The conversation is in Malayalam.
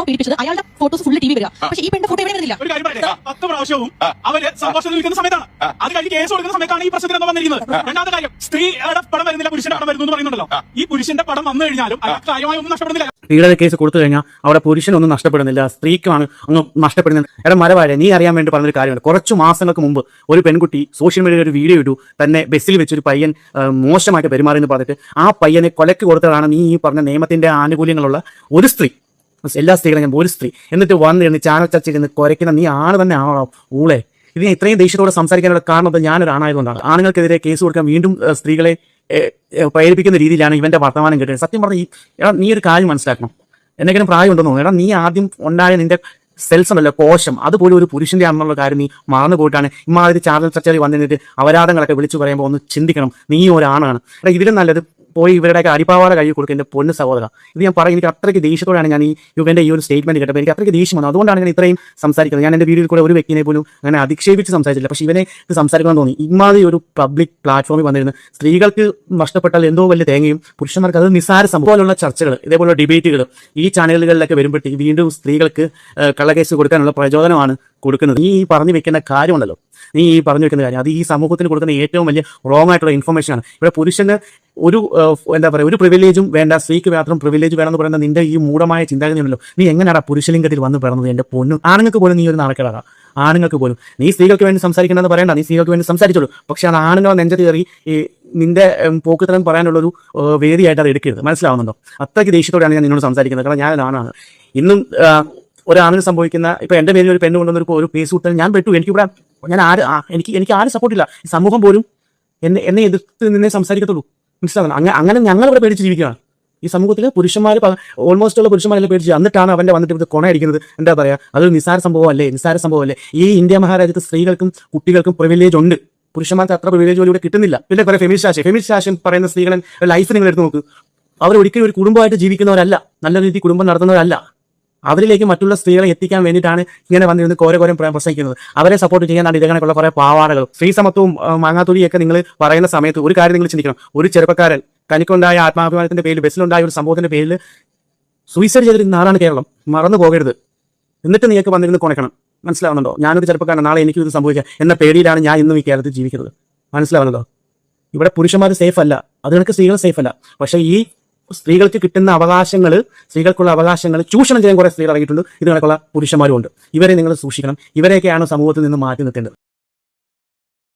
പീഡിപ്പിച്ചത് അയാളുടെ ഫോട്ടോസ് ഫുള്ള് ടി വി വരിക. പക്ഷേ ഈ പെണ്ണിന്റെ ഫോട്ടോ എവിടെ വരുന്നില്ല. ഒരു കാര്യം പറയട്ടെ, 10 പ്രാവശ്യവും അവര് സന്തോഷത്തിൽ നിൽക്കുന്ന സമയത്താണ്, അത് കഴിഞ്ഞ് കേസ് കൊടുക്കുന്ന സമയത്താണ് ഈ പ്രശ്നത്തിൽ എന്താ വന്നിരിക്കുന്നത്. രണ്ടാമത്തെ കാര്യം, സ്ത്രീയുടെ പടം വരുന്നില്ല, പുരുഷന്റെ പടം വരുന്നു എന്ന് പറയുന്നുണ്ടല്ലോ. ഈ പുരുഷന്റെ പടം വന്നു കഴിഞ്ഞാലും അയാൾക്ക് കാര്യമായി ഒന്നും നഷ്ടപ്പെടുന്നില്ല. പീഡന കേസ് കൊടുത്തു കഴിഞ്ഞാൽ അവിടെ പുരുഷനൊന്നും നഷ്ടപ്പെടുന്നില്ല, സ്ത്രീക്കാണ് ഒന്നും നഷ്ടപ്പെടുന്നില്ല. എടാ മരവാഴ, നീ അറിയാൻ വേണ്ടി പറഞ്ഞൊരു കാര്യമാണ്. കുറച്ചു മാസങ്ങൾക്ക് മുമ്പ് ഒരു പെൺകുട്ടി സോഷ്യൽ മീഡിയയിൽ ഒരു വീഡിയോ ഇട്ടു, തന്നെ ബസ്സിൽ വെച്ചൊരു പയ്യൻ മോശമായിട്ട് പെരുമാറിയെന്ന് പറഞ്ഞിട്ട് ആ പയ്യനെ കൊലക്ക് കൊടുത്തതാണ് നീ ഈ പറഞ്ഞ നിയമത്തിന്റെ ആനുകൂല്യങ്ങളുള്ള ഒരു സ്ത്രീ. എല്ലാ സ്ത്രീകളും ഞാൻ ഒരു സ്ത്രീ എന്നിട്ട് വന്നിരുന്ന് ചാനൽ ചർച്ചയിൽ നിന്ന് കുരയ്ക്കുന്ന നീ ആണ് തന്നെ ആണോ ഊളെ? ഇതിനെ ഇത്രയും ദേഷ്യത്തോടെ സംസാരിക്കാനുള്ള കാരണം ഞാനൊരു ആണായതുകൊണ്ടാണ്. ആണുങ്ങൾക്കെതിരെ കേസ് കൊടുക്കാൻ വീണ്ടും സ്ത്രീകളെ പ്രേരിപ്പിക്കുന്ന രീതിയിലാണ് ഇവന്റെ വർത്തമാനം കേട്ടത്. സത്യം പറഞ്ഞ നീ ഒരു കാര്യം മനസ്സിലാക്കണം. എന്തെങ്കിലും പ്രായം ഉണ്ടെന്നോ? എടാ നീ ആദ്യം ഉണ്ടായ നിന്റെ സെൽസ് ഉണ്ടല്ലോ, കോശം, അതുപോലും ഒരു പുരുഷന്റെ ആണെന്നുള്ള കാര്യം നീ മറന്നു പോയിട്ടാണ് ഇമാതിരി ചാനൽ ചർച്ചയിൽ വന്നിട്ട് അപരാധങ്ങളൊക്കെ വിളിച്ചു പറയുമ്പോൾ ഒന്ന് ചിന്തിക്കണം. നീ ഒരാണാണ്. എടാ ഇതിലും നല്ലത് പോയി ഇവരുടെയൊക്കെ അടിപ്പാവാട കൈ കൊടുക്കുക. എൻ്റെ പൊന്ന് സഹോദര, ഇത് ഞാൻ പറയും. എനിക്ക് അത്രയ്ക്ക് ദേഷ്യത്തോടെയാണ് ഞാൻ ഇവന്റെ ഈ ഒരു സ്റ്റേറ്റ്മെന്റ് കേട്ടപ്പോൾ എനിക്ക് അത്രയ്ക്ക് ദേഷ്യം വന്നു. അതുകൊണ്ടാണ് ഞാൻ ഇത്രയും സംസാരിക്കുന്നത്. ഞാൻ എൻ്റെ വീഡിയോയിൽ കൂടെ ഒരു വ്യക്തിനെ പോലും അങ്ങനെ അധിക്ഷേപിച്ച് സംസാരിച്ചില്ല. പക്ഷേ ഇവനെ ഇത് സംസാരിക്കണം തോന്നി. ഇമാതിരി ഒരു പബ്ലിക് പ്ലാറ്റ്ഫോമിൽ വന്നിരുന്ന് സ്ത്രീകൾക്ക് നഷ്ടപ്പെട്ടാൽ എന്തോ വലിയ തേങ്ങയും പുരുഷന്മാർക്ക് അത് നിസ്സാര സംഭവം പോലുള്ള ചർച്ചകൾ, ഇതേപോലുള്ള ഡിബേറ്റുകൾ ഈ ചാനലുകളിലൊക്കെ വരുമ്പോഴത്തേക്ക് വീണ്ടും സ്ത്രീകൾക്ക് കള്ളക്കേസ് കൊടുക്കാനുള്ള പ്രചോദനമാണ് കൊടുക്കുന്നത്. നീ ഈ പറഞ്ഞു വെക്കുന്ന കാര്യമുണ്ടല്ലോ, നീ ഈ പറഞ്ഞു വെക്കുന്ന കാര്യം അത് ഈ സമൂഹത്തിന് കൊടുക്കുന്ന ഏറ്റവും വലിയ റോങ് ആയിട്ടുള്ള ഇൻഫർമേഷനാണ്. ഇവിടെ പുരുഷന് ഒരു എന്താ പറയുക, ഒരു പ്രിവിലേജും വേണ്ട, സ്ത്രീക്ക് മാത്രം പ്രിവിലേജ് വേണമെന്ന് പറയുന്ന നിന്റെ ഈ മൂഢമായ ചിന്താഗതി ഉണ്ടല്ലോ. നീ എങ്ങനെയാണ് പുരുഷലിംഗത്തിൽ വന്ന് പിറന്നത്? എൻ്റെ പൊന്നു, ആണുങ്ങൾക്ക് പോലും നീ ഒരു നാണക്കേടാകാം. ആണുങ്ങൾക്ക് പോലും നീ സ്ത്രീകൾക്ക് വേണ്ടി സംസാരിക്കണമെന്ന് പറയണ്ട, നീ സ്ത്രീകൾക്ക് വേണ്ടി സംസാരിച്ചോളൂ. പക്ഷെ അത് ആണുങ്ങളെ നെഞ്ചത്ത് കയറി ഈ നിന്റെ പോക്കുത്തരം പറയാനുള്ളൊരു വേദിയായിട്ട് അത് എടുക്കരുത്. മനസ്സിലാവുന്നുണ്ടോ? അത്രയ്ക്ക് ദേഷ്യത്തോടെയാണ് ഞാൻ നിന്നോട് സംസാരിക്കുന്നത്. കാരണം ഞാൻ ആണാണ്. ഇന്നും ഒരാണിന് സംഭവിക്കുന്ന, ഇപ്പൊ എന്റെ പേരിൽ ഒരു പെണ്ണ് കൊണ്ടുവന്ന ഒരു കേസ് കൊടുത്താൽ ഞാൻ പെട്ടു. എനിക്കിവിടെ എനിക്ക് ആരും സപ്പോർട്ടില്ല. സമൂഹം പോലും എന്നെ എതിർത്ത് നിന്നെ സംസാരിക്കത്തുള്ളൂ. മനസ്സിലാവുന്നു? അങ്ങനെ ഞങ്ങളിവിടെ പേടിച്ച് ജീവിക്കുകയാണ്. ഈ സമൂഹത്തിൽ പുരുഷന്മാർ ഓൾമോസ്റ്റ് ഉള്ള പുരുഷന്മാരെല്ലാം പേടിച്ച്, എന്നിട്ടാണ് അവന്റെ വന്നിട്ട് ഇത് കൊണയടിക്കുന്നത്. എന്താ പറയാ, അതൊരു നിസ്സാര സംഭവമല്ലേ? ഈ ഇന്ത്യ മഹാരാജ്യത്ത് സ്ത്രീകൾക്കും കുട്ടികൾക്കും പ്രിവിലേജ് ഉണ്ട്. പുരുഷന്മാർക്ക് അത്ര പ്രിവിലേജ് പോലും ഇവിടെ കിട്ടുന്നില്ല. പിന്നെ കുറെ ഫെമിനിസ്റ്റ് ആശയം പറയുന്ന സ്ത്രീകളെ ലൈഫ് നിങ്ങൾ എടുത്ത് നോക്ക്. അവർ ഒരിക്കലും ഒരു കുടുംബമായിട്ട് ജീവിക്കുന്നവരല്ല, നല്ല രീതിയിൽ കുടുംബം നടത്തുന്നവരല്ല. അവരിലേക്ക് മറ്റുള്ള സ്ത്രീകളെ എത്തിക്കാൻ വേണ്ടിയിട്ടാണ് ഇങ്ങനെ വന്നിരുന്ന് കോരം പ്രസംഗിക്കുന്നത്. അവരെ സപ്പോർട്ട് ചെയ്യാനാണ് ഇതേകണക്കുള്ള കുറെ പാവാടകൾ, സ്ത്രീ സമത്വവും മാങ്ങാത്തൊലിയൊക്കെ നിങ്ങൾ പറയുന്ന സമയത്ത് ഒരു കാര്യം നിങ്ങൾ ചിന്തിക്കണം. ഒരു ചെറുപ്പക്കാരൻ തനിക്കുണ്ടായ ആത്മാഭിമാനത്തിന്റെ പേരിൽ, ബസ്സിലുണ്ടായ ഒരു സംഭവത്തിന്റെ പേരിൽ സൂയിസൈഡ് ചെയ്തിരുന്ന ആളാണ് കേരളം. മറന്നു പോകരുത്. എന്നിട്ട് നീയൊക്കെ വന്നിരുന്ന് കൊണക്കണം. മനസ്സിലാവുന്നുണ്ടോ? ഞാനൊരു ചെറുപ്പക്കാരൻ, നാളെ എനിക്കും ഇത് സംഭവിക്കാം എന്ന പേടിയിലാണ് ഞാൻ ഇന്നും ഈ കേരളത്തിൽ ജീവിക്കുന്നത്. മനസ്സിലാവുന്നുണ്ടോ? ഇവിടെ പുരുഷന്മാർ സേഫ് അല്ല, അത് കണക്ക് സ്ത്രീകൾ സേഫ് അല്ല. പക്ഷേ ഈ സ്ത്രീകൾക്ക് കിട്ടുന്ന സ്ത്രീകൾക്കുള്ള അവകാശങ്ങൾ ചൂഷണം ചെയ്യാൻ കുറെ സ്ത്രീകൾ ഇറങ്ങിയിട്ടുണ്ട്. ഇത് കണക്കുള്ള പുരുഷന്മാരും ഉണ്ട്. ഇവരെ നിങ്ങൾ സൂക്ഷിക്കണം. ഇവരെയൊക്കെയാണ് സമൂഹത്തിൽ നിന്ന് മാറ്റി നിർത്തേണ്ടത്.